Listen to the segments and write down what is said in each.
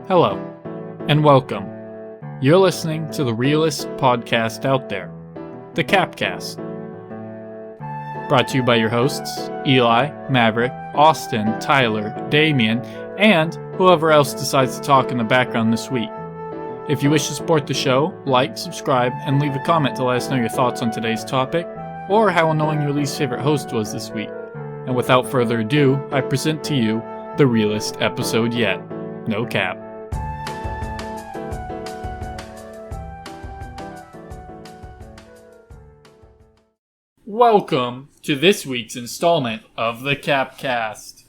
Hello, and welcome. You're listening to the realest podcast out there, the Capcast. Brought to you by your hosts, Eli, Maverick, Austin, Tyler, Damion, and whoever else decides to talk in the background this week. If you wish to support the show, like, subscribe, and leave a comment to let us know your thoughts on today's topic, or how annoying your least favorite host was this week. And without further ado, I present to you the realest episode yet. No cap. Welcome to this week's installment of the Capcast.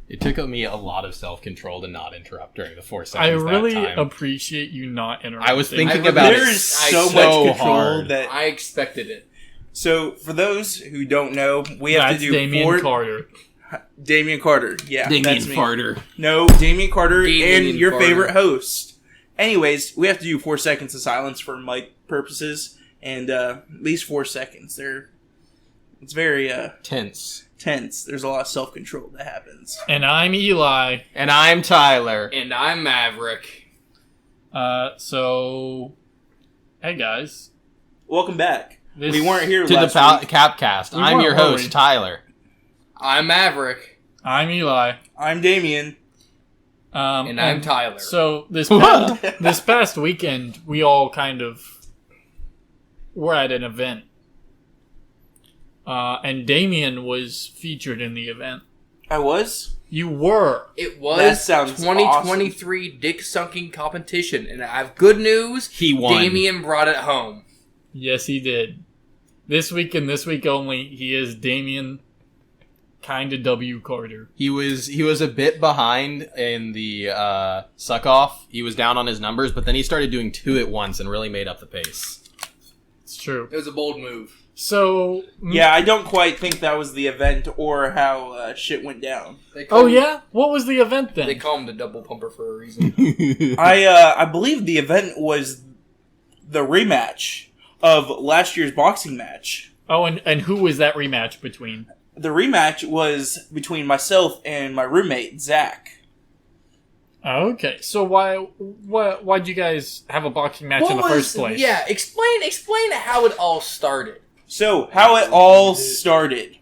It took me a lot of self-control to not interrupt during the 4 seconds. I really that time. appreciate you not interrupting. I was thinking about it. There's so much control that I expected it. So, for those who don't know, we have That's to do Damion Carter. Damion Carter, yeah, that's me. Farter. No, Damion Carter Damion and your Carter. favorite host. Anyways, we have to do 4 seconds of silence for mic purposes, and at least 4 seconds. It's very Tense. tense. There's a lot of self-control that happens. And I'm Eli. And I'm Tyler. And I'm Maverick. So, hey guys. Welcome back. This- We weren't here To last the week. Capcast. We I'm weren't your host, worried. Tyler. I'm Maverick. I'm Eli. I'm Damion. And I'm Tyler. So, this past weekend, we all kind of were at an event. And Damion was featured in the event. I was? You were. It That was sounds 2023 dick sunking competition, and I have good news. He won. Damion brought it home. Yes, he did. This week and this week only, he is Damion kinda W. Carter. He was a bit behind in the suck-off. He was down on his numbers, but then he started doing 2 at once and really made up the pace. It's true. It was a bold move. So, Yeah, I don't quite think that was the event or how shit went down. They call oh him- yeah? What was the event They then? call him the double pumper for a reason. I believe the event was the rematch of last year's boxing match. Oh, and who was that rematch between? The rematch was between myself and my roommate, Zach. Okay, so why'd you guys have a boxing match in the first place? Yeah, explain how it all started. So, how it all started.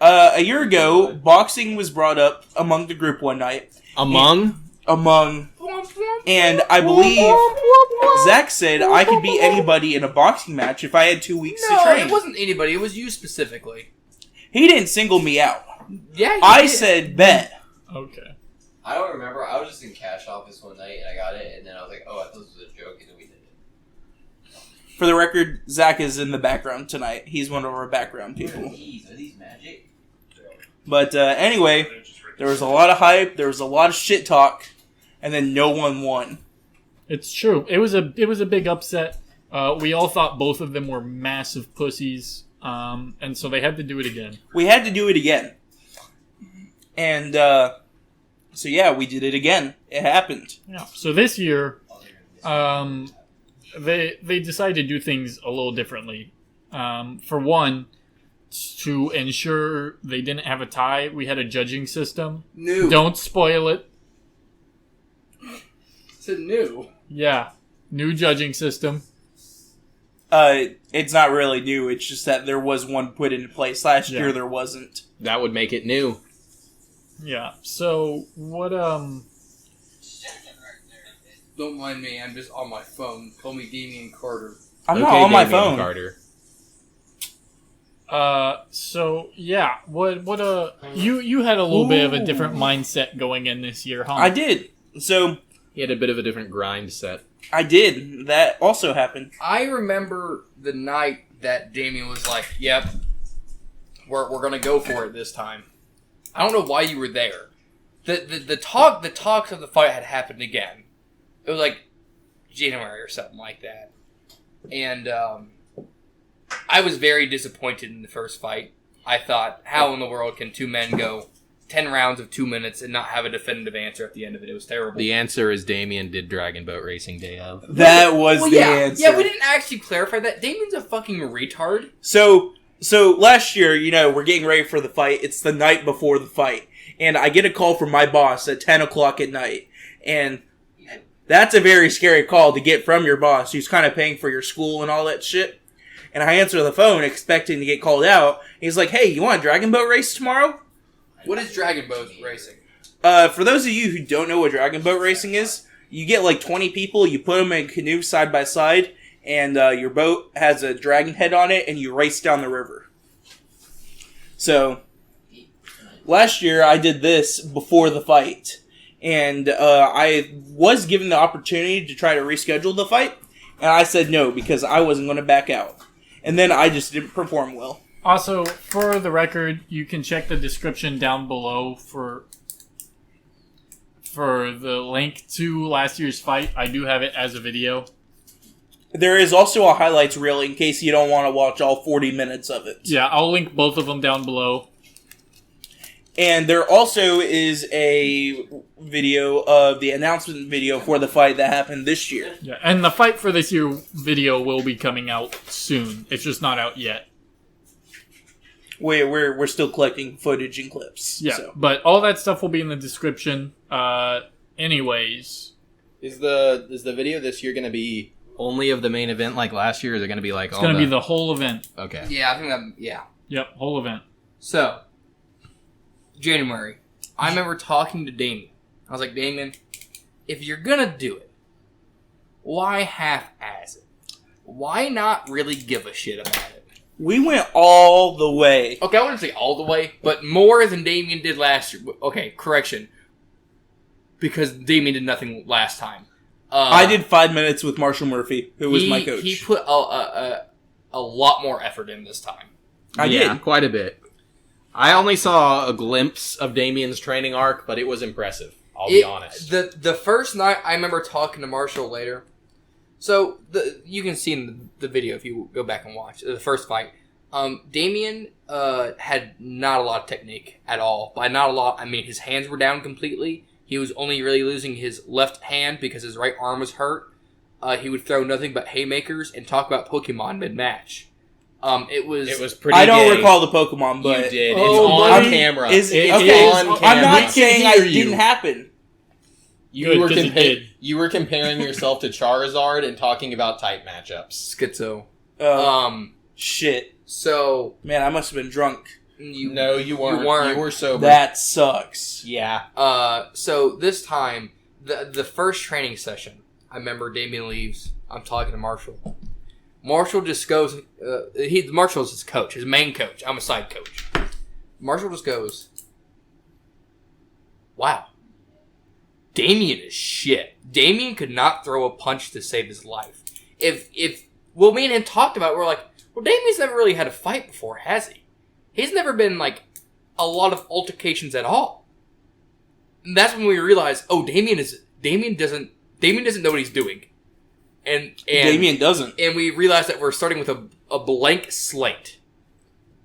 A year ago, boxing was brought up among the group one night. Among? And I believe Zach said I could beat anybody in a boxing match if I had 2 weeks to No, train. it wasn't anybody. It was you specifically. He didn't single me out. Yeah, you I did. said bet. Okay. I don't remember. I was just in cash office one night and I got it, and then I was like, "Oh, I thought this was a joke," and then we did it. For the record, Zach is in the background tonight. He's one of our background people. Are these magic? But anyway, there was a lot of hype. There was a lot of shit talk, and then no one won. It's true. It was a big upset. We all thought both of them were massive pussies. And so they had to do it again. We had to do it again, and so yeah, we did it again. It happened. Yeah. So this year, they decided to do things a little differently. For one, to ensure they didn't have a tie, we had a judging system. New. Don't spoil it. It's a new. Yeah, new judging system. It's not really new. It's just that there was one put into place last year. There wasn't. That would make it new. Yeah. So what? Don't mind me. I'm just on my phone. Call me Damion Carter. I'm not on my Damion phone. Carter. So yeah. What? You had a little bit of a different mindset going in this year, huh? I did. So He had a bit of a different grind set. I did. That also happened. I remember the night that Damion was like, "Yep, we're gonna go for it this time." I don't know why you were there. The talks of the fight had happened again. It was like January or something like that, and I was very disappointed in the first fight. I thought, how in the world can 2 men go 10 rounds of 2 minutes and not have a definitive answer at the end of it? It was terrible. The answer is Damion did Dragon Boat Racing Day of. That was the answer. Yeah, we didn't actually clarify that. Damien's a fucking retard. So last year, we're getting ready for the fight. It's the night before the fight. And I get a call from my boss at 10 o'clock at night. And That's a very scary call to get from your boss who's kind of paying for your school and all that shit. And I answer the phone expecting to get called out. He's like, hey, you want a dragon boat race tomorrow? What is dragon boat racing? For those of you who don't know what dragon boat racing is, you get like 20 people, you put them in a canoe side by side, and your boat has a dragon head on it, and you race down the river. So, last year I did this before the fight, and I was given the opportunity to try to reschedule the fight, and I said no because I wasn't going to back out. And then I just didn't perform well. Also, for the record, you can check the description down below for the link to last year's fight. I do have it as a video. There is also a highlights reel in case you don't want to watch all 40 minutes of it. Yeah, I'll link both of them down below. And there also is a video of the announcement video for the fight that happened this year. Yeah, and the fight for this year video will be coming out soon. It's just not out yet. We're still collecting footage and clips. Yeah, So. but all that stuff will be in the description. Anyways, Is the video this year going to be only of the main event like last year, or is it going to be like it's going to be the whole event. Okay. Yeah, I think that. Yeah. Yep, whole event. So, January, I remember talking to Damion. I was like, Damion, if you're gonna do it, why half-ass it? Why not really give a shit about it? We went all the way. Okay, I wouldn't say all the way, but more than Damion did last year. Okay, correction. Because Damion did nothing last time. I did 5 minutes with Marshall Murphy, who was my coach. He put a lot more effort in this time. I did. Quite a bit. I only saw a glimpse of Damien's training arc, but it was impressive. I'll be honest. The first night, I remember talking to Marshall later. So, you can see in the video if you go back and watch the first fight. Damion had not a lot of technique at all. By not a lot, I mean his hands were down completely. He was only really losing his left hand because his right arm was hurt. He would throw nothing but haymakers and talk about Pokemon mid-match. It was pretty I don't gay. recall the Pokemon, but... You did. Oh, it's on buddy. camera. It's okay. I'm on camera. not saying hear it you. didn't happen. You were, Good, 'cause it did. you were comparing yourself to Charizard and talking about type matchups. schizo. Shit. So Man, I must have been drunk. No, you weren't. You were sober. That sucks. Yeah. So this time, the first training session, I remember Damion leaves. I'm talking to Marshall. Marshall just goes. Marshall's his coach, his main coach. I'm a side coach. Marshall just goes, "Wow, Damion is shit. Damion could not throw a punch to save his life. Well, me and him talked about it, we're like, well, Damion's never really had a fight before, has he? He's never been like a lot of altercations at all. And that's when we realized, oh, Damion doesn't know what he's doing. And Damion doesn't. And we realized that we're starting with a blank slate.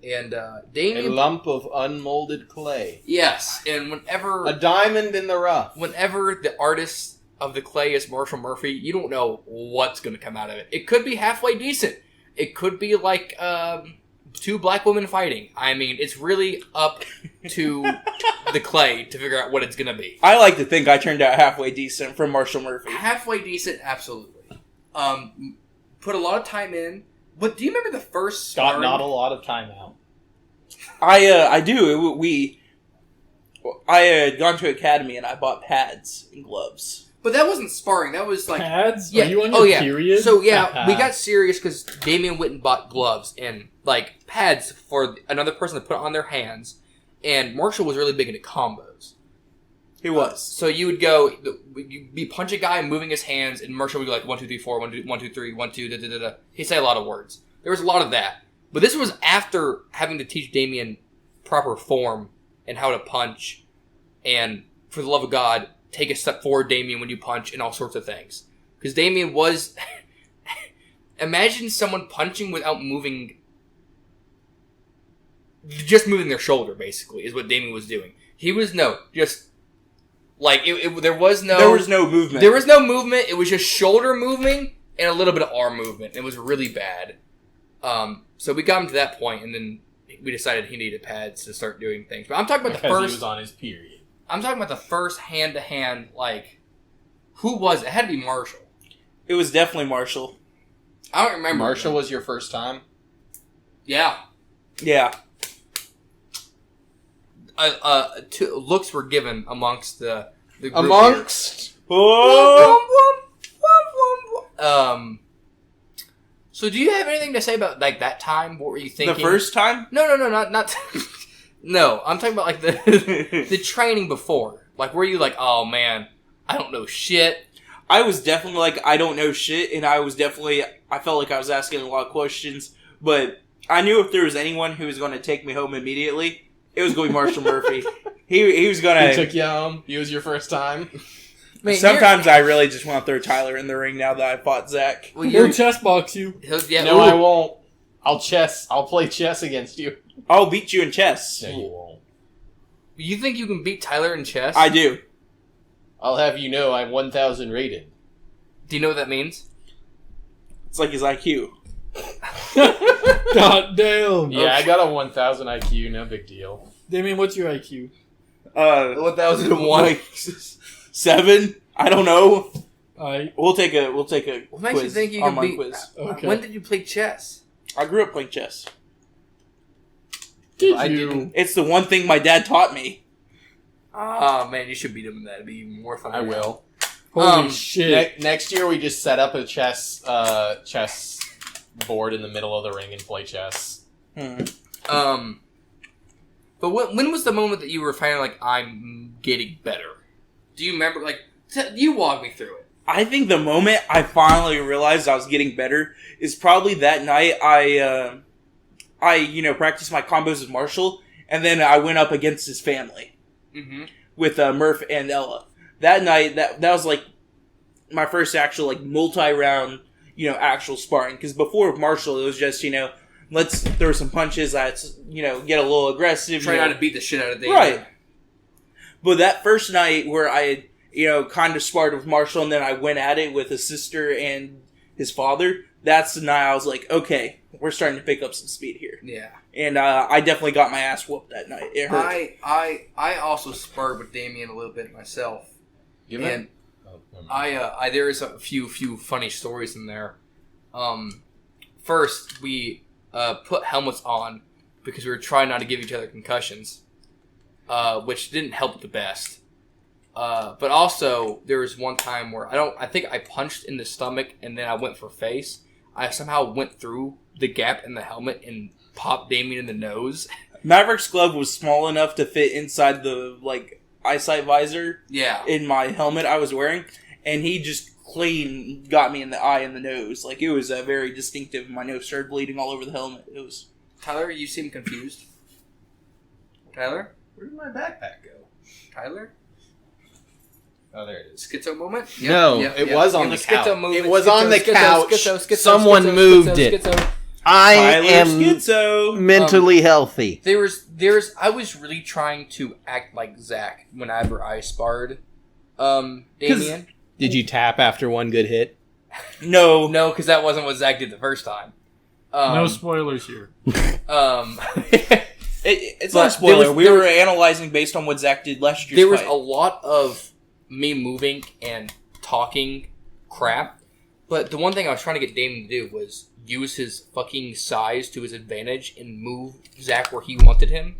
And A Damion, lump of unmolded clay. yes, and A diamond in the rough. whenever the artist of the clay is Marshall Murphy, you don't know what's going to come out of it. It could be halfway decent. It could be like two black women fighting. I mean, it's really up to the clay to figure out what it's going to be. I like to think I turned out halfway decent from Marshall Murphy. Halfway decent, absolutely. Put a lot of time in. But do you remember the first Got sparring? not a lot of time out. I do. I had gone to Academy and I bought pads and gloves. But that wasn't sparring. That was like Pads? yeah. Are you on oh your yeah. period? So yeah, we got serious because Damion went and bought gloves and like pads for another person to put on their hands. And Marshall was really big into combos. He was. So you would go, you'd be punch a guy moving his hands, and Marshall would go like 1, 2, 3, 4, 1, 2, 3, 1, 2, da da da da. He'd say a lot of words. There was a lot of that. But this was after having to teach Damion proper form and how to punch, and for the love of God, take a step forward, Damion, when you punch, and all sorts of things. Because Damion was... Imagine someone punching without moving... Just moving their shoulder, basically, is what Damion was doing. He was, just... Like, there was no... There was no movement. There was no movement. It was just shoulder moving and a little bit of arm movement. It was really bad. So we got him to that point, and then we decided he needed pads to start doing things. But I'm talking about Because the he first... was on his period. I'm talking about the first hand-to-hand, like, Who was it? It had to be Marshall. It was definitely Marshall. I don't remember. Marshall was your first time? Yeah. Yeah. Looks were given amongst the group Amongst? Oh! here. So do you have anything to say about like that time? What were you thinking? The first time? No, not. No, I'm talking about like the the training before. Like, were you like, oh man, I don't know shit? I was definitely like, I don't know shit, and I felt like I was asking a lot of questions, but I knew if there was anyone who was going to take me home immediately, it was going to be Marshall Murphy. He was going He to... took you home? He was your first time? Man, Sometimes I really just want to throw Tyler in the ring now that I fought Zach. well, He'll chest box you. yeah, No, I won't. I'll play chess against you. I'll beat you in chess. No, you won't. You think you can beat Tyler in chess? I do. I'll have you know I'm 1,000 rated. Do you know what that means? It's like his IQ. God damn. Yeah, I got a 1,000 IQ, no big deal. Damien, what's your IQ? 1001. Like 7? I don't know. I We'll take a What makes you quiz, think you can online beat? quiz. Okay. When did you play chess? I grew up playing chess. did I you? didn't. It's the one thing my dad taught me. Oh man, you should beat him in that. It'd be even more fun. I will. Holy shit! Next year we just set up a chess board in the middle of the ring and play chess. But when was the moment that you were finally like, I'm getting better? Do you remember? Like, you walk me through it. I think the moment I finally realized I was getting better is probably that night I practiced my combos with Marshall, and then I went up against his family Mm-hmm. with Murph and Ella. That night, that was like my first actual like multi-round, actual sparring. Because before with Marshall, it was just let's throw some punches, let's get a little aggressive, Try not to beat the shit out of Damion. right. But that first night where I kind of sparred with Marshall, and then I went at it with his sister and his father, that's the night I was like, okay, we're starting to pick up some speed here. Yeah. And I definitely got my ass whooped that night. It hurt. I also sparred with Damion a little bit myself. Give And I there is a few funny stories in there. First we put helmets on because we were trying not to give each other concussions, which didn't help the best. But also there was one time where I think I punched in the stomach and then I went for face. I somehow went through the gap in the helmet and popped Damion in the nose. Maverick's glove was small enough to fit inside the eyesight visor Yeah. in my helmet I was wearing, and he just clean got me in the eye and the nose. Like, it was very distinctive. My nose started bleeding all over the helmet. It was... Tyler, you seem confused. Tyler? Where did my backpack go? Tyler? Oh, there it is. Schizo moment? No, it was on the schizo couch. movement. It was Schizo, on the schizo, couch. schizo, schizo, Someone schizo, moved schizo, it. schizo. I Tyler am Schizo! mentally healthy. There's I was really trying to act like Zach whenever I sparred Damion. Did you tap after one good hit? No. No, because that wasn't what Zach did the first time. No spoilers here. It's But not a spoiler. there was- we there were was- analyzing based on what Zach did last year. There was a lot of me moving and talking crap, but the one thing I was trying to get Damon to do was use his fucking size to his advantage and move Zach where he wanted him.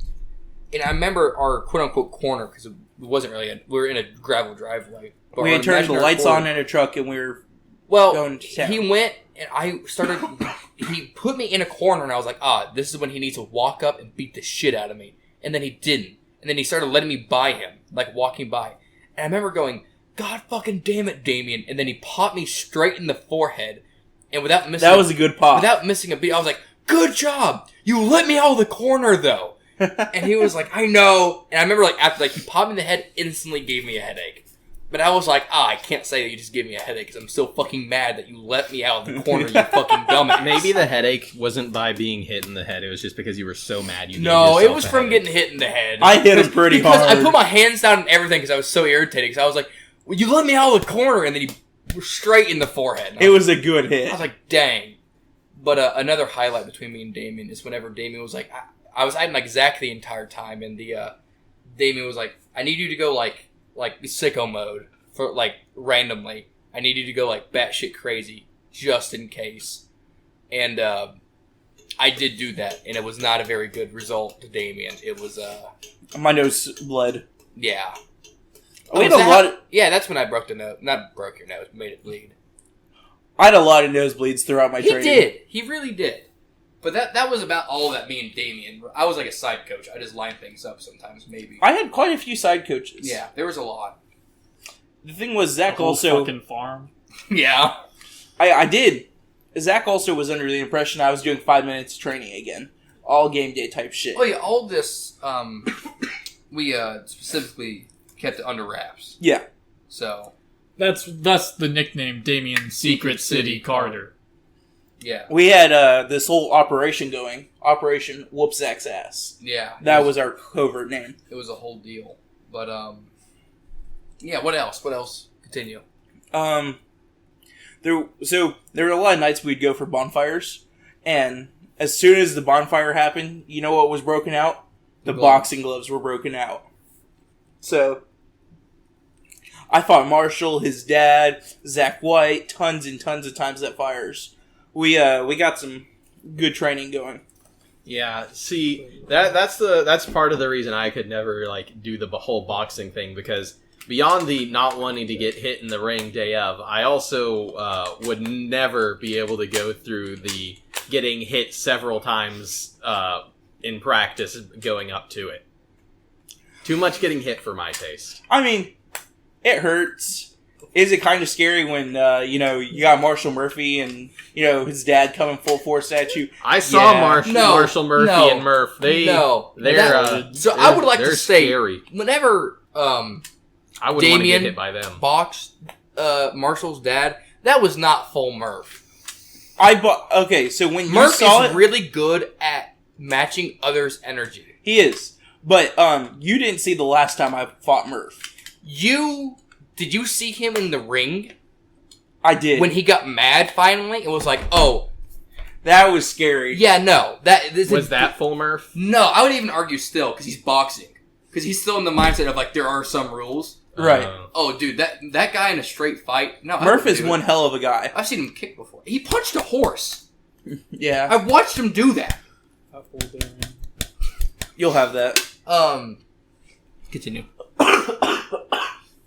And I remember our quote-unquote corner, because it wasn't really we were in a gravel driveway. But We our had turned the imaginary lights corner- on in a truck, and we were Well, going to town. he went and I started. He put me in a corner, and I was like, this is when he needs to walk up and beat the shit out of me. And then he didn't. And then he started letting me by him, like walking by. And I remember going, God fucking damn it, Damion. And then he popped me straight in the forehead. And without missing That was a good pop. without missing a beat, I was like, good job. You let me out of the corner, though. And he was like, I know. And I remember, after, he popped me in the head, instantly gave me a headache. But I was like, I can't say that you just gave me a headache because I'm still fucking mad that you let me out of the corner, you fucking dumbass. Maybe the headache wasn't by being hit in the head. It was just because you were so mad you gave No, it yourself was a from headache. getting hit in the head. I hit him pretty because hard. I put my hands down and everything because I was so irritated. Because I was like, well, you let me out of the corner, and then he was straight in the forehead. It was a good hit. I was like, dang. But another highlight between me and Damion is whenever Damion was like, I was hiding like Zach the entire time, and Damion was like, I need you to go like sicko mode. for like randomly. I needed to go like batshit crazy just in case, and I did do that, and it was not a very good result to Damion. It was My nose bled. yeah. We had a lot. Yeah, that's when I broke the nose. Not broke your nose, made it bleed. I had a lot of nosebleeds throughout my training. He did. He really did. But that was about all that me and Damion. I was like a side coach. I just line things up sometimes, maybe. I had quite a few side coaches. Yeah, there was a lot. The thing was, Zach The whole also. fucking farm. Yeah. I did. Zach also was under the impression I was doing 5 minutes training again. All game day type shit. Oh yeah, all this we specifically kept it under wraps. Yeah. So That's the nickname Damion Secret City Carter. yeah. We had this whole operation going. Operation Whoop Zach's Ass. Yeah. That was our covert name. It was a whole deal. But yeah, what else? What else? Continue. There were a lot of nights we'd go for bonfires, and as soon as the bonfire happened, you know what was broken out? The Gloves. boxing gloves were broken out. So I fought Marshall, his dad, Zach White, tons and tons of times at fires. We got some good training going. Yeah, see, that's part of the reason I could never like do the whole boxing thing, because beyond the not wanting to get hit in the ring day of, I also would never be able to go through the getting hit several times in practice going up to it. Too much getting hit for my taste. I mean, it hurts. Is it kind of scary when, you got Marshall Murphy and, his dad coming full force at you? I saw Yeah. Marshall Murphy and Murph. So I would like to they're say, scary. whenever I wouldn't want to get hit by them. boxed Marshall's dad, that was not full Murph. Okay, so when you Murph saw is it, really good at matching others' energy. he is. But you didn't see the last time I fought Murph. Did you see him in the ring I did. when he got mad finally? It was like, oh, That was scary. yeah, no. Was that full Murph? No, I would even argue still, because he's boxing. Because he's still in the mindset of, like, there are some rules. Right. Oh, dude, that guy in a straight fight, no. I Murph wouldn't is do one it. hell of a guy. I've seen him kick before. He punched a horse. Yeah. I watched him do that. You'll have that. Continue.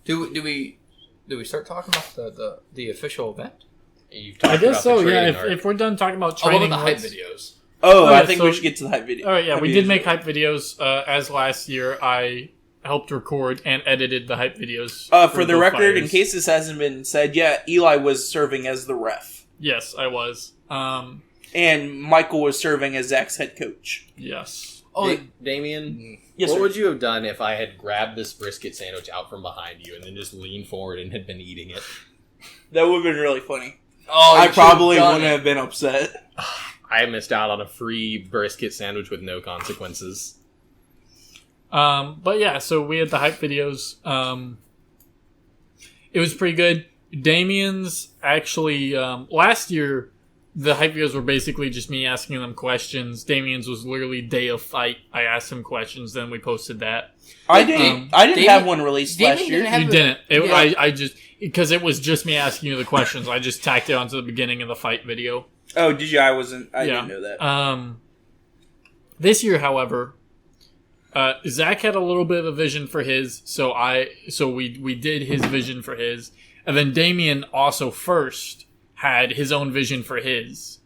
Do we start talking about the official event? You've I talked guess about so, the yeah. training arc. If we're done talking about Oh, what training, about the hype let's- videos? Oh, Okay, I think so- we should get to the hype video. All right, yeah, Hype we videos. did make hype videos. As last year, I helped record and edited the hype videos. For the both record, in fires. case this hasn't been said yet, Eli was serving as the ref. Yes, I was. And Michael was serving as Zach's head coach. Yes. Oh, Damien, Yes, what sir. would you have done if I had grabbed this brisket sandwich out from behind you and then just leaned forward and had been eating it? That would have been really funny. oh, I you probably should've done wouldn't it. have been upset. I missed out on a free brisket sandwich with no consequences. But yeah, so we had the hype videos. It was pretty good. Damien's actually, last year, the hype videos were basically just me asking them questions. Damien's was literally day of fight. I asked him questions, then we posted that. I didn't Damien- have one released Damien last year. didn't have- You didn't. Yeah. I just, because it was just me asking you the questions, I just tacked it onto the beginning of the fight video. Oh, did you? I didn't know that. This year, however, Zach had a little bit of a vision for his, so we did his vision for his, and then Damion also first had his own vision for his,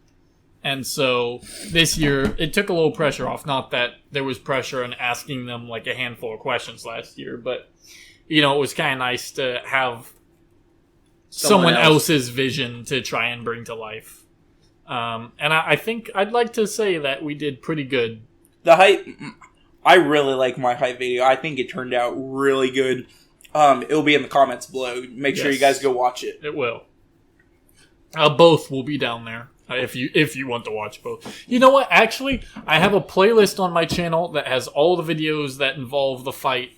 and so this year it took a little pressure off. Not that there was pressure in asking them like a handful of questions last year, but it was kind of nice to have someone else's vision to try and bring to life. And I think I'd like to say that we did pretty good. The hype. I really like my hype video. I think it turned out really good. It'll be in the comments below. Make sure Yes. you guys go watch it. It will. Both will be down there if you want to watch both. You know what? Actually, I have a playlist on my channel that has all the videos that involve the fight.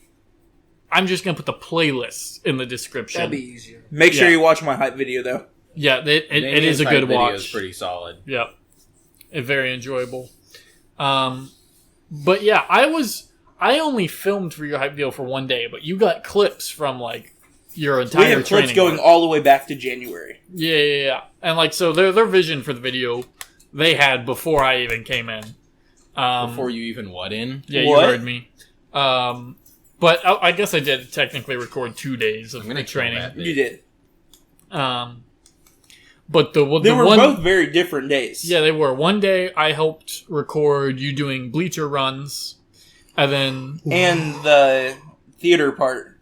I'm just gonna put the playlist in the description. That'd be easier. Make sure Yeah. you watch my hype video though. Yeah, it is a good Video watch. is pretty solid. Yep. Very enjoyable. But yeah, I only filmed for your hype video for one day, but you got clips from like your We entire have clips training. going all the way back to January. Yeah. And like, so their vision for the video they had before I even came in. Before you even what in? Yeah, What? you heard me. But I guess I did technically record 2 days of I'm gonna the training. kill that bit. You did. But the They were one, both very different days. yeah, they were. One day I helped record you doing bleacher runs, and then And the theater part.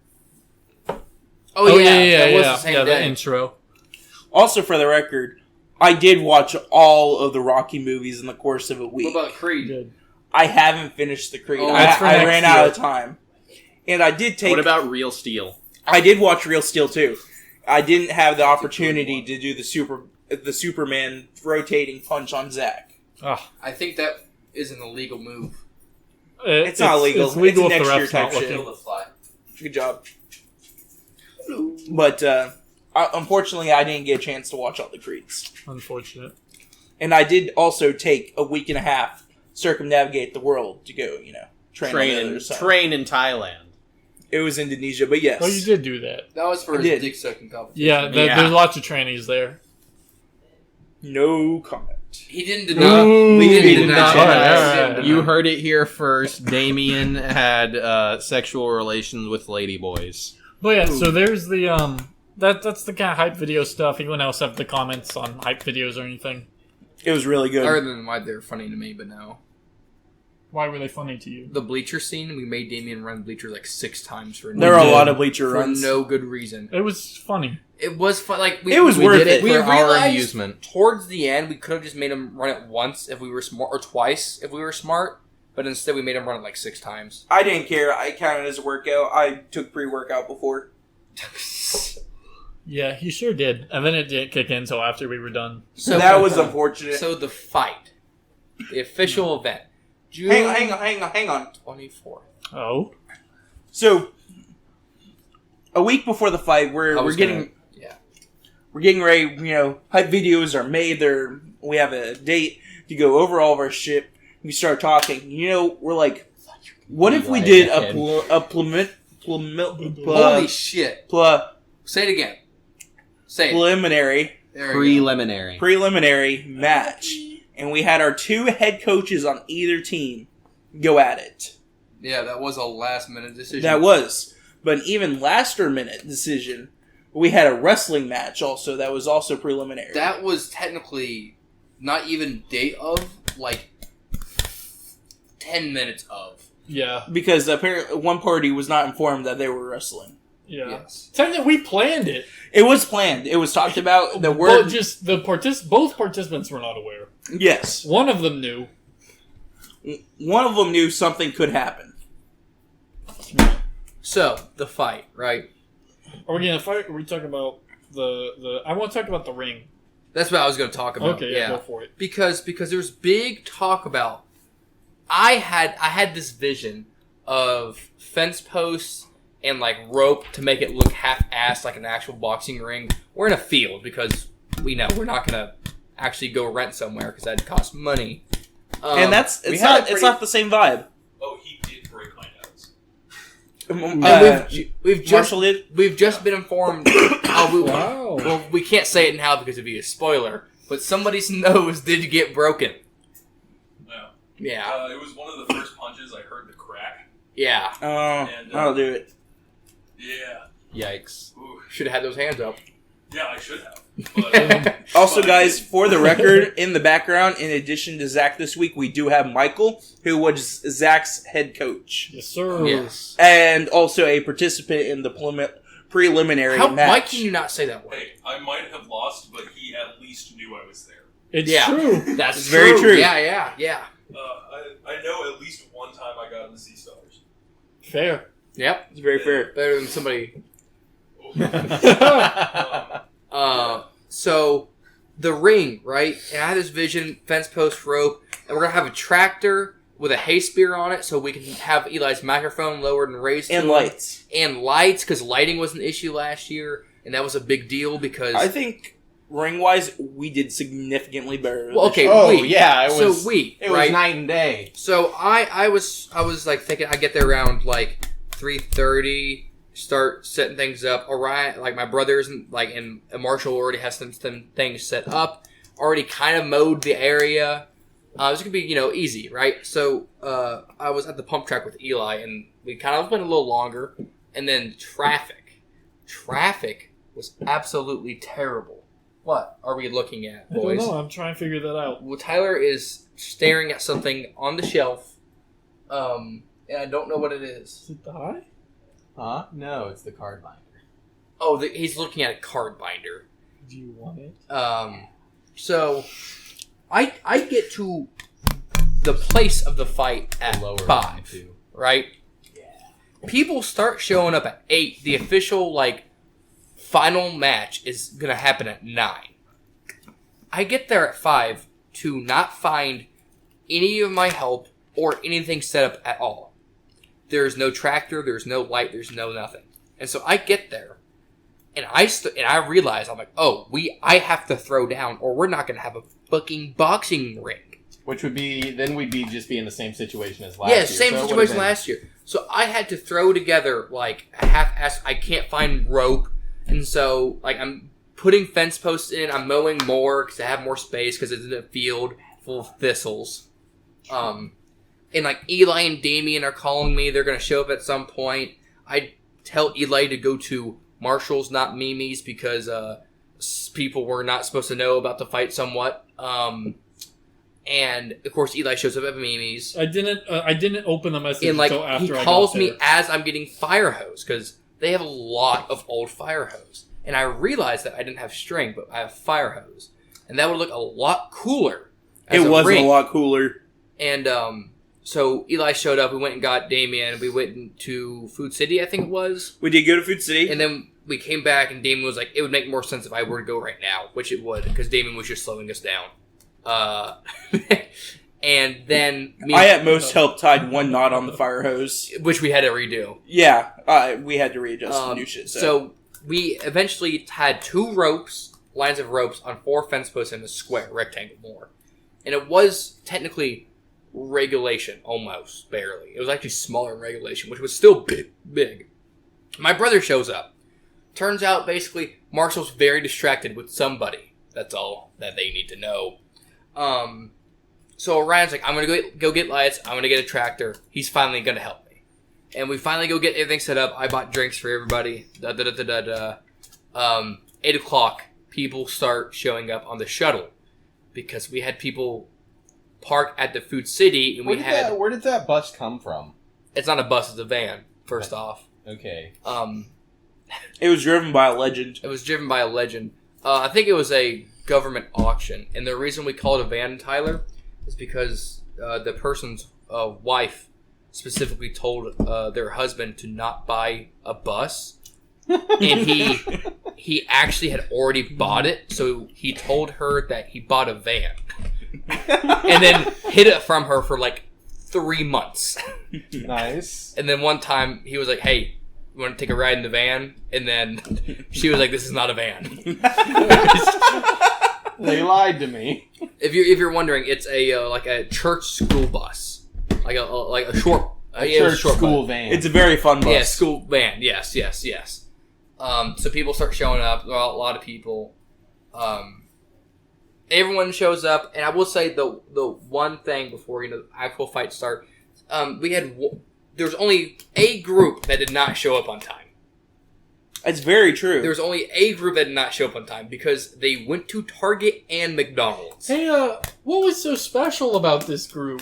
Oh, yeah, that was the same the day. intro. Also, for the record, I did watch all of the Rocky movies in the course of a What week. about Creed? Good. I haven't finished the Creed. Oh, I, that's for I next ran year. out of time. And I did take... What about Real Steel? I did watch Real Steel, too. I didn't have the opportunity to do the Superman rotating punch on Zack. I think that is an illegal move. It's not illegal. It's legal It's if the next year ref's not type shit. looking. Kill the fly. Good job. But, unfortunately, I didn't get a chance to watch all the Creeds. Unfortunate. And I did also take a week and a half circumnavigate the world to go, train on the other side. Train in Thailand. It was Indonesia, but yes. Oh, you did do that. That was for I his did. dick sucking competition. Yeah, Yeah. there's lots of trainees there. No comment. He didn't deny. Ooh. We He didn't did deny. not. All right, He all didn't right. deny. You heard it here first. Damien had sexual relations with ladyboys. But yeah, so there's the that's the kind of hype video stuff. Anyone else have the comments on hype videos or anything? It was really good. Other than why they're funny to me, but no. Why were they funny to you? The bleacher scene, we made Damion run bleacher like 6 times for There are a did. lot of bleacher for runs. no good reason. It was funny. It was fun. Like It was We worth did it it. We for our realized amusement. towards the end we could have just made him run it once if we were smart, or twice if we were smart. But instead we made him run it like 6 times. I didn't care. I counted as a workout. I took pre-workout before. Yeah, he sure did. And then it didn't kick in until after we were done. So that was unfortunate. So the fight, the official event, June hang on. 24th. Oh? So a week before the fight, we're getting ready. Hype videos are made. We have a date to go over all of our shit. We start talking. We're like, what if we did Holy shit! Say it again. Say it. preliminary There we go. Preliminary. match, and we had our 2 head coaches on either team go at it. Yeah, that was a last minute decision. That was, but an even laster minute decision. We had a wrestling match also that was also preliminary. That was technically not even day of, like 10 minutes of. Yeah. because apparently one party was not informed that they were wrestling. Yeah. Yes. Technically, we planned it. It was planned. It was talked about. The But word, just both participants were not aware. yes. One of them knew. One of them knew something could happen. So, the fight, right? Are we gonna fight? Or are we talking about the? I want to talk about the ring. That's what I was going to talk about. Okay, yeah, go for it. Because there's big talk about. I had this vision of fence posts and like rope to make it look half-assed like an actual boxing ring. We're in a field because we know we're not gonna actually go rent somewhere because that'd cost money. And we it's had a not pretty- not the same vibe. Oh, he did break my nose. And we've just Marshall did. we've just been informed. Wow. Well, we can't say it now because it'd be a spoiler. But somebody's nose did get broken. No. Yeah, It was one of the first punches. I heard the crack. yeah. And, I'll do it. Yeah. Yikes. Ooh. Should have had those hands up. Yeah, I should have. But, Also, but I guys, didn't. for the record, in the background, in addition to Zach this week, we do have Michael, who was Zach's head coach, Yes, sir. Yes. and also a participant in the preliminary Why match. can you not say that word? Hey, I might have lost, but he at least knew I was there. It's Yeah. true. That's It's very true. Yeah. I know at least one time I got in the Sea Stars. Fair. Yep. It's very fair. Better than somebody. Um, So the ring, right? And I had this vision, fence post, rope, and we're gonna have a tractor with a hay spear on it, so we can have Eli's microphone lowered and raised And to him. lights. And lights, because lighting was an issue last year, and that was a big deal because. I think ring-wise, we did significantly better. Well, okay, Oh, we. yeah, it So was- we, It right? was night and day. So I was like thinking I get there around like 3:30, start setting things up. Orion, like my brothers, and Marshall already has some things set up. Already kind of mowed the area. It's gonna be easy, right? So I was at the pump track with Eli, and we kind of went a little longer, and then traffic was absolutely terrible. What are we looking at, boys? I don't know. I'm trying to figure that out. Well, Tyler is staring at something on the shelf, and I don't know what it is. Is it the high? Huh? No, it's the card binder. Oh, he's looking at a card binder. Do you want it? So I get to the place of the fight at 5, right? Yeah. People start showing up at 8. The official, final match is going to happen at 9. I get there at 5 to not find any of my help or anything set up at all. There's no tractor, there's no light, there's no nothing. And so I get there, and I realize, I'm like, I have to throw down, or we're not going to have a fucking boxing ring. Which would be, then we'd be just be in the same situation as last year. Yeah, same situation last year. So I had to throw together, a half-ass, I can't find rope, and so, I'm putting fence posts in, I'm mowing more, because I have more space, because it's in a field full of thistles. And, Eli and Damion are calling me, they're going to show up at some point. I tell Eli to go to Marshall's, not Mimi's, because people were not supposed to know about the fight somewhat. And of course, Eli shows up at Mimi's. I didn't open the message and until after he I calls got me there. as I'm getting fire hose because they have a lot of old fire hose. And I realized that I didn't have string, but I have fire hose, and that would look a lot cooler. It was a lot cooler. And so Eli showed up. We went and got Damion. We went to Food City, I think it was. We did go to Food City. And then we came back, and Damion was like, it would make more sense if I were to go right now, which it would, because Damion was just slowing us down. And then... I at most helped tied one knot on the fire hose. Which we had to redo. Yeah, we had to readjust some new shit. So we eventually had 2 lines of ropes on 4 fence posts in a square, rectangle more. And it was technically regulation, almost, barely. It was actually smaller than regulation, which was still big. My brother shows up. Turns out, basically, Marshall's very distracted with somebody. That's all that they need to know. So Orion's like, I'm going to go get lights. I'm going to get a tractor. He's finally going to help me. And we finally go get everything set up. I bought drinks for everybody. 8 o'clock, people start showing up on the shuttle. Because we had people park at the Food City. And where did that bus come from? It's not a bus, it's a van, first off. Okay. It was driven by a legend. It was driven by a legend. I think it was a government auction. And the reason we call it a van, Tyler, is because the person's wife specifically told their husband to not buy a bus. And he actually had already bought it, so he told her that he bought a van. And then hid it from her for 3 months. Nice. And then one time he was like, hey, you want to take a ride in the van? And then she was like, this is not a van. They lied to me. If you're wondering, it's a church school bus, like a short church school van. It's a very fun bus. Yeah, school van. Yes. So people start showing up. A lot of people. Everyone shows up, and I will say the one thing before the actual fight start, there was only a group that did not show up on time. It's very true. There was only a group that did not show up on time because they went to Target and McDonald's. Hey, what was so special about this group?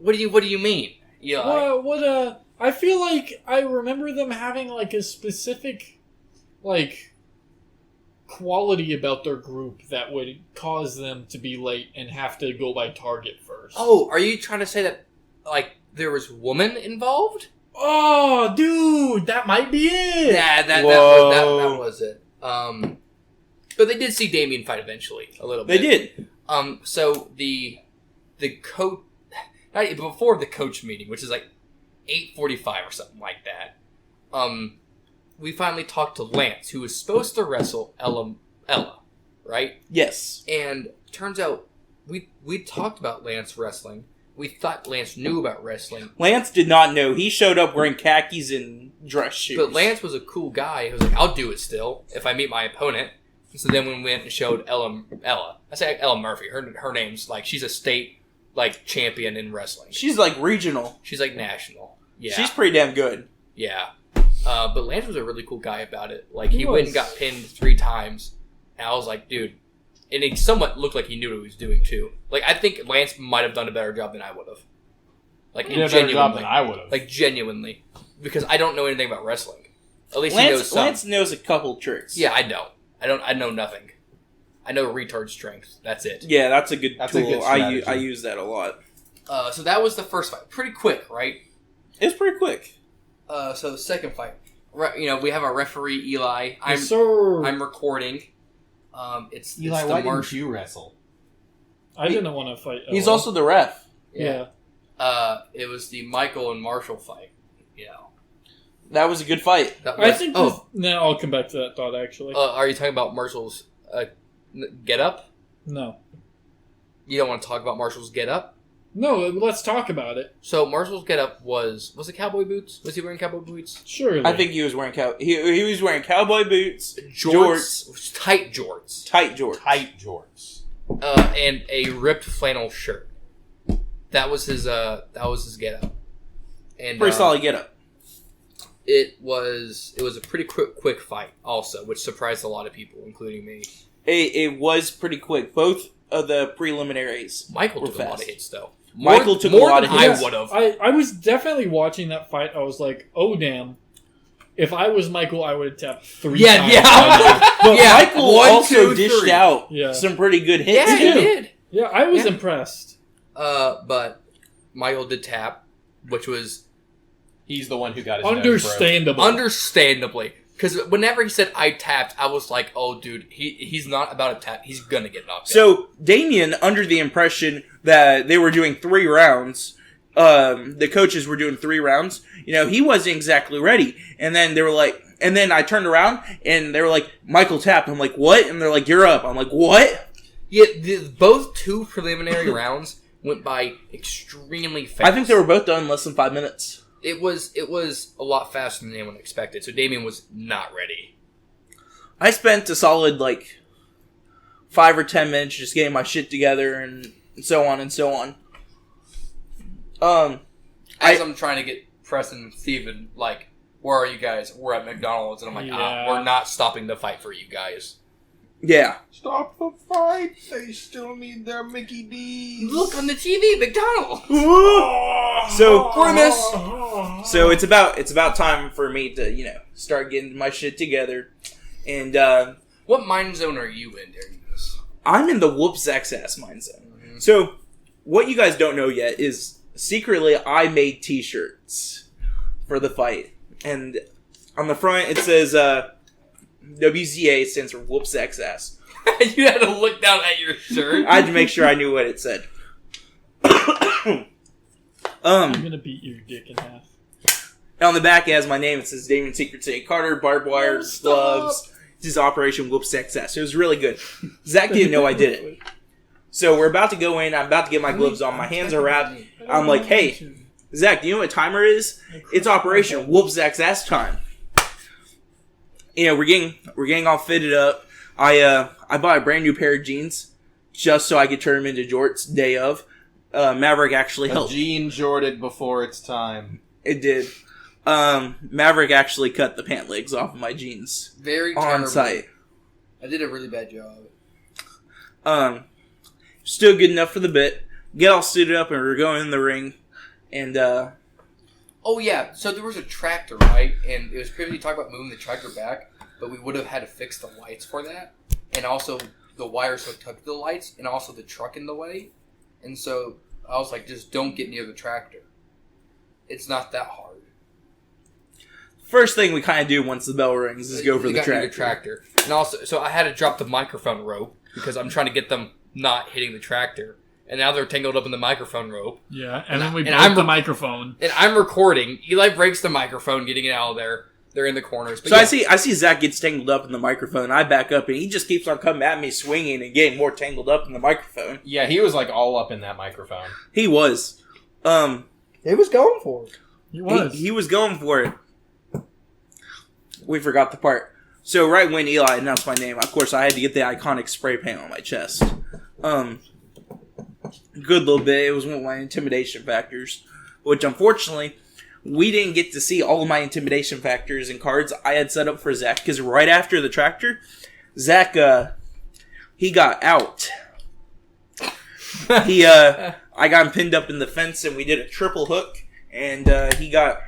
What do you mean? Yeah. I feel like I remember them having a specific quality about their group that would cause them to be late and have to go by Target first. Oh, are you trying to say that there was woman involved? Oh, dude, that might be it. Yeah, that was it. But they did see Damion fight eventually a little bit. They did. So the coach before the coach meeting, which is 8:45 or something like that. We finally talked to Lance, who was supposed to wrestle Ella, right? Yes. And turns out we talked about Lance wrestling, we thought Lance knew about wrestling. Lance did not know. He showed up wearing khakis and dress shoes. But Lance was a cool guy. He was like, I'll do it still if I meet my opponent. So then we went and showed Ella. I say Ella Murphy. Her name's like, she's a state like champion in wrestling. She's like regional. She's like national. Yeah. She's pretty damn good. Yeah. But Lance was a really cool guy about it. Like, he He went and was. got pinned 3 times. And I was like, dude. And it somewhat looked like he knew what he was doing, too. Like, I think Lance might have done a better job than I would have. Like, He did a better job than I would have. Like, genuinely. Because I don't know anything about wrestling. At least he knows some. Lance knows a couple tricks. Yeah, I don't. I know nothing. I know retard strength. That's it. Yeah, that's a good That's a tool. good I strategy. use that a lot. So that was the first fight. Pretty quick, right? It's pretty quick. So the second fight. We have our referee, Eli. Yes, sir. I'm recording. It's Eli, the why Marsh. didn't you wrestle? I didn't want to fight. He's Ella. also the ref. Yeah. It was the Michael and Marshall fight. You know. That was a good fight. That I was- think. Oh, No, I'll come back to that thought actually. are you talking about Marshall's get up? No. You don't want to talk about Marshall's get up? No, let's talk about it. So Marshall's get up was it cowboy boots? Was he wearing cowboy boots? Surely. I think he was wearing he was wearing cowboy boots, Tight jorts. tight jorts. Tight jorts. And a ripped flannel shirt. That was his get up. And Pretty solid get up. It was a pretty quick fight also, which surprised a lot of people, including me. It was pretty quick. Both of the preliminaries. Michael were took a lot fast. of hits though. Michael took a more lot than of hits. I would have. I was definitely watching that fight. I was like, oh damn. If I was Michael, I would have tapped 3 Yeah, times. yeah. But Yeah, Michael 1, also 2, dished 3. out Yeah. some pretty good hits. Yeah, he too. did. Yeah, I was Yeah. impressed. But Michael did tap, which was He's the one who got his nose broke. Understandable. understandably. Because whenever he said I tapped, I was like, oh, dude, he's not about to tap. He's going to get knocked out. So Damion, under the impression that they were doing 3 rounds, the coaches were doing 3 rounds. He wasn't exactly ready. And then they were like, and then I turned around and they were like, Michael tapped. I'm like, what? And they're like, you're up. I'm like, what? Yeah, both 2 preliminary rounds went by extremely fast. I think they were both done in less than 5 minutes. It was a lot faster than anyone expected. So Damion was not ready. I spent a solid 5 or 10 minutes just getting my shit together and so on and so on. As I'm trying to get Preston and Steven, like, where are you guys? We're at McDonald's. And I'm like, Yeah. we're not stopping the fight for you guys. Yeah. Stop the fight! They still need their Mickey D's. Look on the TV, McDonald's. So Grimace. So it's about time for me to start getting my shit together, and What mind zone are you in during this? I'm in the whoops XS mind zone. So what you guys don't know yet is secretly I made T-shirts for the fight, and on the front it says WZA stands for whoops XS. You had to look down at your shirt. I had to make sure I knew what it said. I'm gonna beat your dick in half. On the back it has my name. It says Damion Secret State Carter, barbed wire, Oh, stop. gloves. This is Operation Whoops XS. It was really good. Zach didn't know I did it. So we're about to go in. I'm about to get my gloves on. My hands are wrapped. I'm like, hey, Zach, do you know what timer is? It's Operation Whoops XS time. We're getting all fitted up. I bought a brand new pair of jeans just so I could turn them into jorts day of. Maverick actually A helped. jean jorted before its time. It did. Maverick actually cut the pant legs off of my jeans Very on terrible. site. I did a really bad job. Still good enough for the bit. Get all suited up and we're going in the ring. And Oh yeah, so there was a tractor, right? And it was previously talked about moving the tractor back, but we would have had to fix the lights for that, and also the wires hooked up to the lights, and also the truck in the way. And so I was like, just don't get near the tractor. It's not that hard. first thing we kind of do once the bell rings is go for We the got near tractor. And also, so I had to drop the microphone rope because I'm trying to get them not hitting the tractor. And now they're tangled up in the microphone rope. Yeah, and then we And broke I'm- the microphone. And I'm recording. Eli breaks the microphone, getting it out of there. They're in the corners. But So yeah, I see Zach gets tangled up in the microphone. I back up, and he just keeps on coming at me, swinging and getting more tangled up in the microphone. Yeah, he was like all up in that microphone. He was. He was going for it. He was going for it. We forgot the part. So right when Eli announced my name, of course, I had to get the iconic spray paint on my chest. Good little bit. It was one of my intimidation factors, which unfortunately we didn't get to see all of my intimidation factors and cards I had set up for Zach, because right after the tractor, Zach, he got out. I got him pinned up in the fence, and we did a triple hook, and he got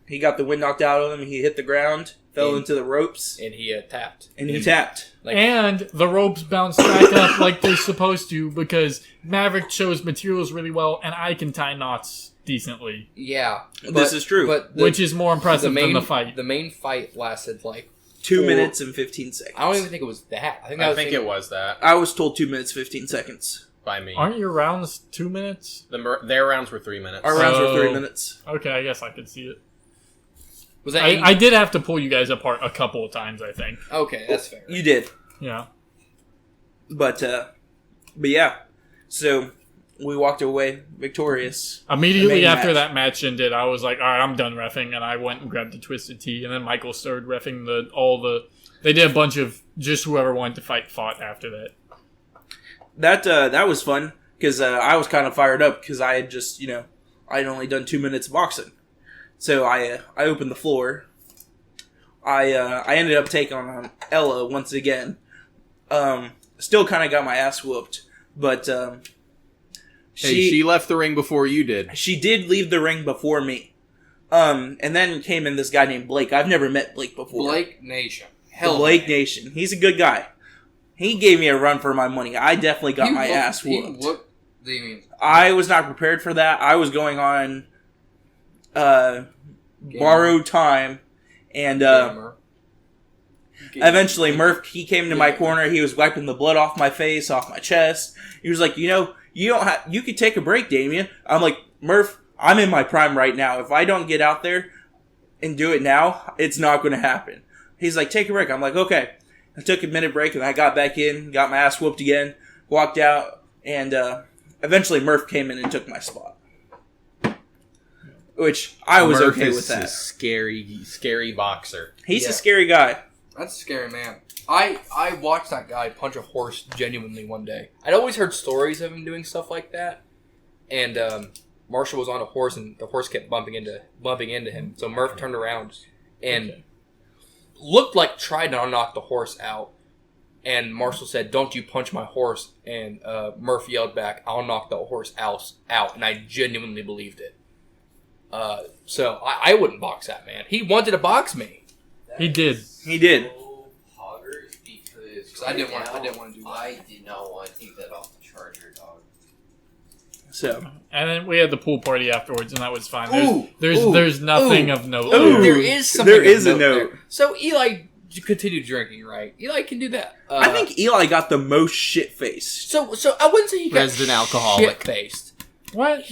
the wind knocked out of him. He hit the ground, fell into the ropes, And he tapped. and he tapped. And the ropes bounced back up like they're supposed to because Maverick chose materials really well, and I can tie knots decently. Yeah. This is true. But Which is more impressive than the fight. The main fight lasted like 2 minutes and 15 seconds. I don't even think it was that. I think it was that I was told 2 minutes, 15 seconds. by me. Aren't your rounds 2 minutes? Their rounds were 3 minutes. Our rounds were Oh. 3 minutes. Okay, I guess I could see it. Was that I did have to pull you guys apart a couple of times, I think. Okay, that's fair. You did. Yeah. But yeah. So, we walked away victorious. Immediately Main after match. that match ended, I was like, alright, I'm done reffing, and I went and grabbed the Twisted Tea, and then Michael started reffing they did a bunch of just whoever wanted to fight fought after that. That was fun, because I was kind of fired up, because I had just, I had only done 2 minutes of boxing. So I opened the floor. I ended up taking on Ella once again. Still kind of got my ass whooped, but She left the ring before you did. she did leave the ring before me. And then came in this guy named Blake. I've never met Blake before. Blake Nation. The Blake Nation. He's a good guy. He gave me a run for my money. I definitely got my ass whooped. I was not prepared for that. I was going on borrowed time, and eventually Murph, he came to my corner. He was wiping the blood off my face, off my chest. He was like, you could take a break, Damion. I'm like, Murph, I'm in my prime right now. If I don't get out there and do it now, it's not going to happen. He's like, take a break. I'm like, okay. I took a minute break, and I got back in, got my ass whooped again, walked out, and eventually Murph came in and took my spot. Which, I was Murph okay is with that. a scary boxer. He's a scary guy. That's a scary man. I watched that guy punch a horse genuinely one day. I'd always heard stories of him doing stuff like that. And Marshall was on a horse, and the horse kept bumping into him. So Murph turned around and looked like tried to knock the horse out. And Marshall said, "Don't you punch my horse." And Murph yelled back, "I'll knock the horse out." And I genuinely believed it. So I wouldn't box that man. He wanted to box me. He did. He did. I didn't want to do that. I did not want to take that off the charger, dog. So, And then we had the pool party afterwards, and that was fine. Ooh, There's nothing of note. Ooh. There is something. There is a of note. there. So Eli continued drinking, right? Eli can do that. I think Eli got the most shit-faced. So I wouldn't say he got Resident alcoholic. shit-faced. What?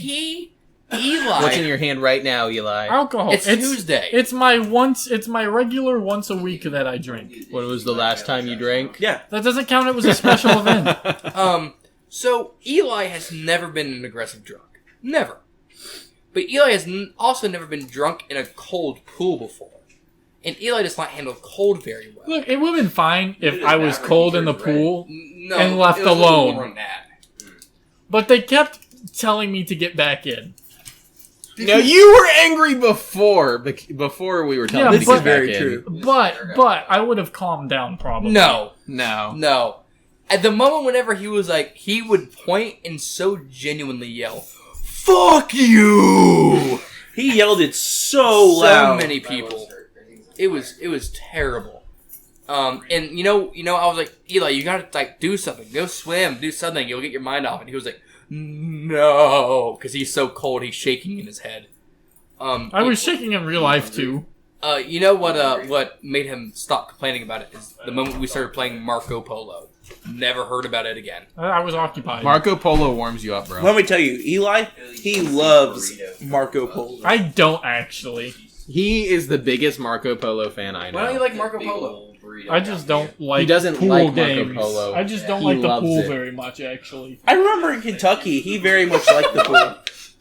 Eli. What's in your hand right now, Eli? Alcohol. It's Tuesday. It's my regular once a week that I drink. When was the last time you drank? Yeah. That doesn't count. It was a special event. So Eli has never been an aggressive drunk. Never. But Eli has also never been drunk in a cold pool before. And Eli does not handle cold very well. Look, it would have been fine if I was cold in the pool No, and left it was a little alone. more than that. But they kept telling me to get back in. No, you were angry before we were telling Yeah, you to This get is very back in. true. But I would have calmed down probably. No. At the moment whenever he was like, he would point and so genuinely yell, "Fuck you!" He yelled it so loud. So many people. It was terrible. And you know, I was like, Eli, you gotta do something. Go swim, do something. You'll get your mind off. And he was like, no, because he's so cold. He's shaking in his head. I was shaking in real life too. You know what made him stop complaining about it is the moment we started playing Marco Polo. Never heard about it again. I was occupied. Marco Polo warms you up, bro. Let me tell you, Eli, he loves Marco Polo. I don't actually. He is the biggest Marco Polo fan I know. Why don't you like Marco Polo? I just don't like He doesn't pool like Marco games. Polo. I just don't He like the loves pool it. very much, actually. I remember in Kentucky, he very much liked the pool.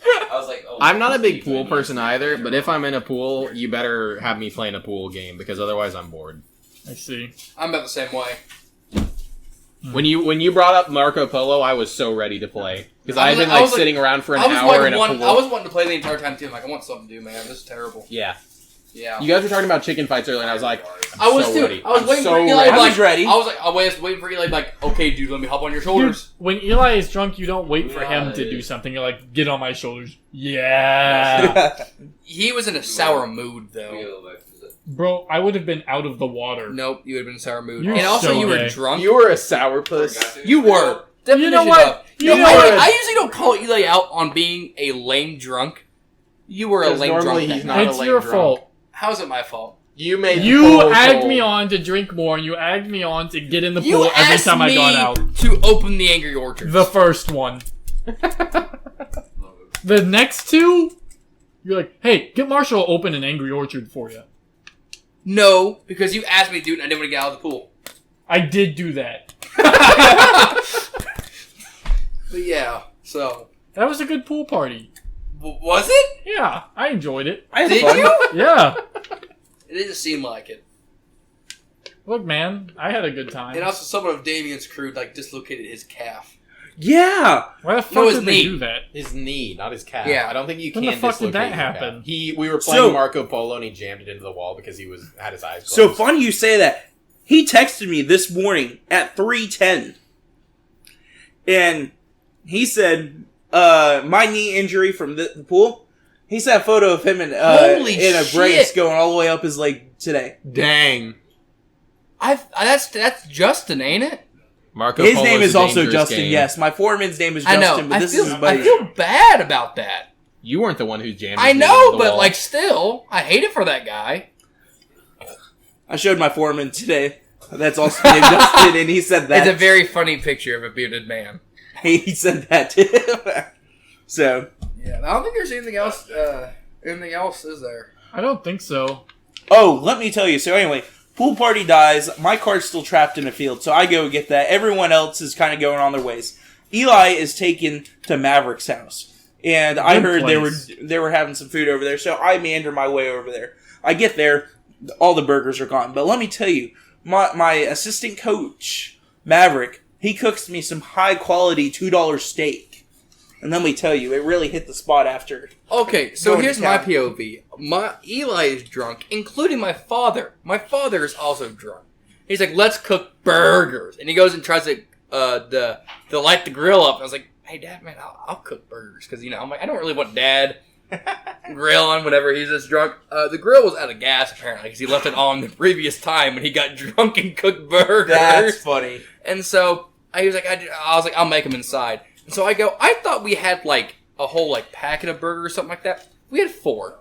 I was like, oh. I'm not a big pool person either, but if I'm in a pool, you better have me playing a pool game because otherwise I'm bored. I see. I'm about the same way. When you brought up Marco Polo, I was so ready to play because I've been sitting around for an hour in a pool. I was wanting to play the entire time too. I'm like, I want something to do, man. This is terrible. Yeah. Yeah. You guys were talking about chicken fights earlier, and I was like, I was so too. ready. I was waiting for so Eli. ready. I was ready. I was waiting for Eli. Like, okay, dude, let me hop on your shoulders. Dude, when Eli is drunk, you don't wait for him to do something. You're like, get on my shoulders. Yeah. He was in a sour mood though. Bro, I would have been out of the water. Nope, you would have been in a sour mood. You're And also, so you were gay. drunk. You were a sourpuss. You were. You know Definition what? of- You know I what? usually don't call Eli out on being a lame drunk. You were a Because lame normally drunk. he's that not night. a It's lame your drunk. fault. How's it my fault? You made the You pool egged cold. me on to drink more, and you egged me on to get in the You pool every asked time I me got out. to open the Angry Orchard. The first one. The next two, you're like, hey, get Marshall to open an Angry Orchard for you. No, because you asked me to do it and I didn't want to get out of the pool. I did do that. But yeah, so. That was a good pool party. Was it? Yeah, I enjoyed it. I had Did fun. you? Yeah. It didn't seem like it. Look, man, I had a good time. And also, someone of Damien's crew dislocated his calf. Yeah. Why the fuck No, it's did they me. do that? His knee, not his calf. Yeah. I don't think you When can the fuck did dislocate that your happen? calf. We were playing So- Marco Polo and he jammed it into the wall because he had his eyes closed. So funny you say that. He texted me this morning at 3:10. And he said, my knee injury from the pool. He sent a photo of him in a shit. brace going all the way up his leg today. Dang. That's Justin, ain't it? Marco His Polo's name is a also dangerous Justin, game. yes. My foreman's name is I Justin, know. but this is his buddy. I feel bad about that. You weren't the one who jammed I his knee know, into the but wall. like, still, I hate it for that guy. I showed my foreman today. That's also named Justin, and he said that. It's a very funny picture of a bearded man. He said that too. So, Yeah, I don't think there's anything else. Anything else is there? I don't think so. oh, let me tell you. So anyway, pool party dies. My car's still trapped in a field, so I go get that. Everyone else is kind of going on their ways. Eli is taken to Maverick's house, and I Good heard place. they were having some food over there. So I meander my way over there. I get there, all the burgers are gone. But let me tell you, my assistant coach Maverick, he cooks me some high quality $2 steak. And let me tell you, it really hit the spot after. Okay, so Going to here's my town. POV. Eli is drunk, including my father. My father is also drunk. He's like, "Let's cook burgers," and he goes and tries to light the grill up. I was like, "Hey, Dad, man, I'll cook burgers," because I'm like, I don't really want Dad grilling whenever he's this drunk. The grill was out of gas apparently because he left it on the previous time when he got drunk and cooked burgers. That's funny. And so I was like, I'll make them inside. And so I go, I thought we had like a whole like packet of burgers or something like that. We had 4.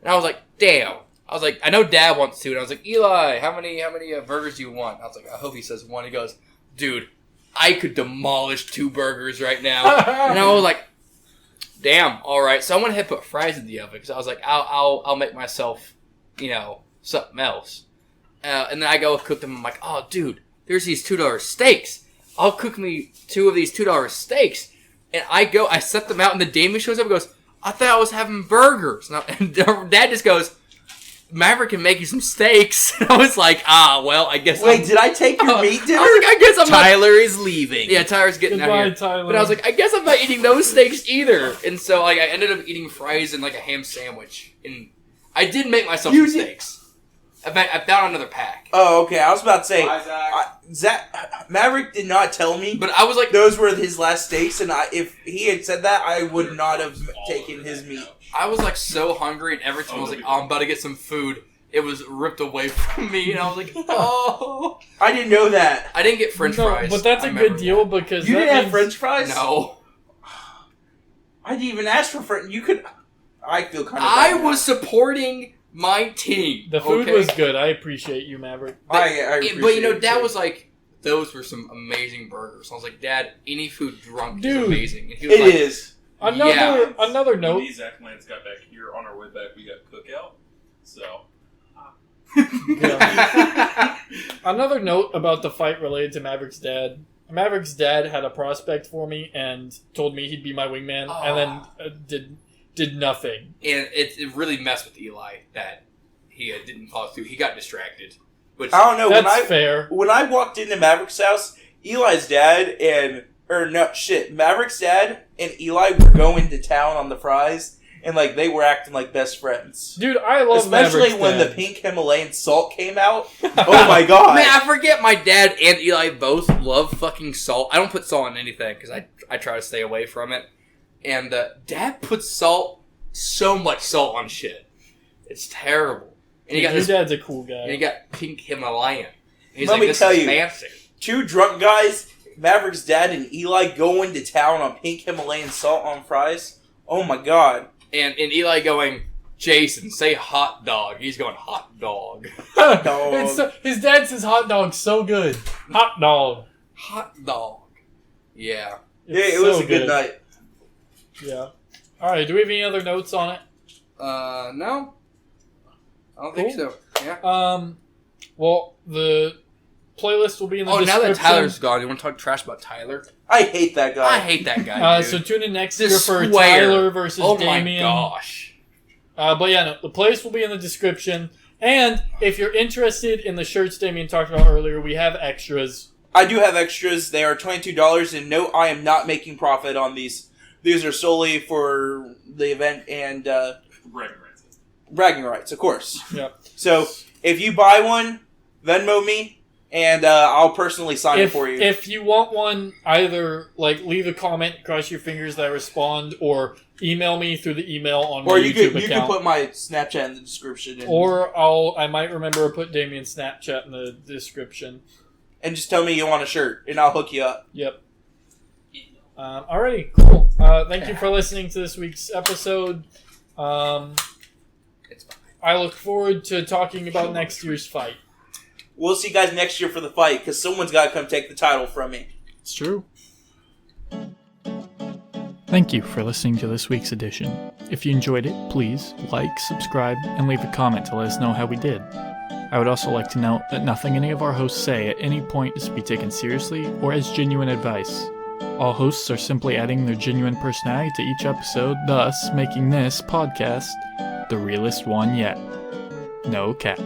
And I was like, damn. I was like, I know Dad wants 2. And I was like, Eli, how many burgers do you want? I was like, I hope he says 1. He goes, dude, I could demolish 2 burgers right now. And I was like, damn, all right. So I went ahead and put fries in the oven because I was like, I'll make myself, something else. And then I go cook them. I'm like, oh, dude, there's these $2 steaks. I'll cook me 2 of these $2 steaks. And I set them out, and the Damion shows up and goes, I thought I was having burgers. And Dad just goes, Maverick can make you some steaks. And I was like, well, I guess Wait, did I take your meat dinner? I was like, I guess I'm Tyler is leaving. not. Yeah, Tyler's getting out Goodbye, here. Tyler. But I was like, I guess I'm not eating those steaks either. And so I ended up eating fries and like a ham sandwich. And I did make myself You some did- steaks. I found another pack. Oh, okay. I was about to say, Zach. Maverick did not tell me But I was like, those were his last steaks, and if he had said that, I would not have taken his meat. I was like so hungry, and every time I was like, oh, I'm about to get some food, it was ripped away from me, and I was like, oh. I didn't know that. I didn't get French No, fries. but that's I a remember good deal that. because You that didn't have means- French fries? No. I didn't even ask for French. You could. I feel kind of. I bad was supporting my team. The food okay? was good. I appreciate you, Maverick. now. I But appreciate Dad it. was like, those were some amazing burgers. I was like, Dad, any food drunk Dude, is amazing. And he was It like, is. Another When note. these Zach Lance got back here on our way back, we got cookout. So Another note about the fight related to Maverick's dad. Maverick's dad had a prospect for me and told me he'd be my wingman, and then did nothing. And it really messed with Eli that he didn't follow through. He got distracted. Which, I don't know. That's fair. When I walked into Maverick's house, Eli's dad Maverick's dad and Eli were going to town on the fries, and like they were acting like best friends. Dude, I love Especially Maverick's when dad. the pink Himalayan salt came out. Oh my god! Man, I forget my dad and Eli both love fucking salt. I don't put salt on anything because I try to stay away from it. And Dad puts so much salt on shit. It's terrible. And Dude, your dad's a cool guy. And you got pink Himalayan. And he's Let like, me this tell is you. fancy. 2 drunk guys, Maverick's dad and Eli going to town on pink Himalayan salt on fries. Oh my god. And Eli going, Jason, say hot dog. He's going, hot dog. Dog. His dad says hot dog so good. Hot dog. Hot dog. Yeah. Yeah, it was a good night. Yeah. Alright, do we have any other notes on it? No. I don't think so. Yeah. Well, the playlist will be in the Oh, now description. that Tyler's gone, you want to talk trash about Tyler? I hate that guy. I hate that guy, dude. So tune in next The year for square. Tyler versus Oh Damion. my gosh. But yeah, no, the playlist will be in the description. And if you're interested in the shirts Damion talked about earlier, we have extras. I do have extras. They are $22, and no, I am not making profit on these. These are solely for the event and bragging rights, of course. Yep. So if you buy one, Venmo me, and I'll personally sign it for you. If you want one, either leave a comment, cross your fingers that I respond, or email me through the email on my or YouTube you account. can put my Snapchat in the description. Or I might remember to put Damien's Snapchat in the description. And just tell me you want a shirt, and I'll hook you up. Yep. Alrighty, cool. Thank you for listening to this week's episode. It's fine. I look forward to talking about next year's fight. We'll see you guys next year for the fight, because someone's got to come take the title from me. It's true. Thank you for listening to this week's edition. If you enjoyed it, please like, subscribe, and leave a comment to let us know how we did. I would also like to note that nothing any of our hosts say at any point is to be taken seriously or as genuine advice. All hosts are simply adding their genuine personality to each episode, thus making this podcast the realest one yet. No cap.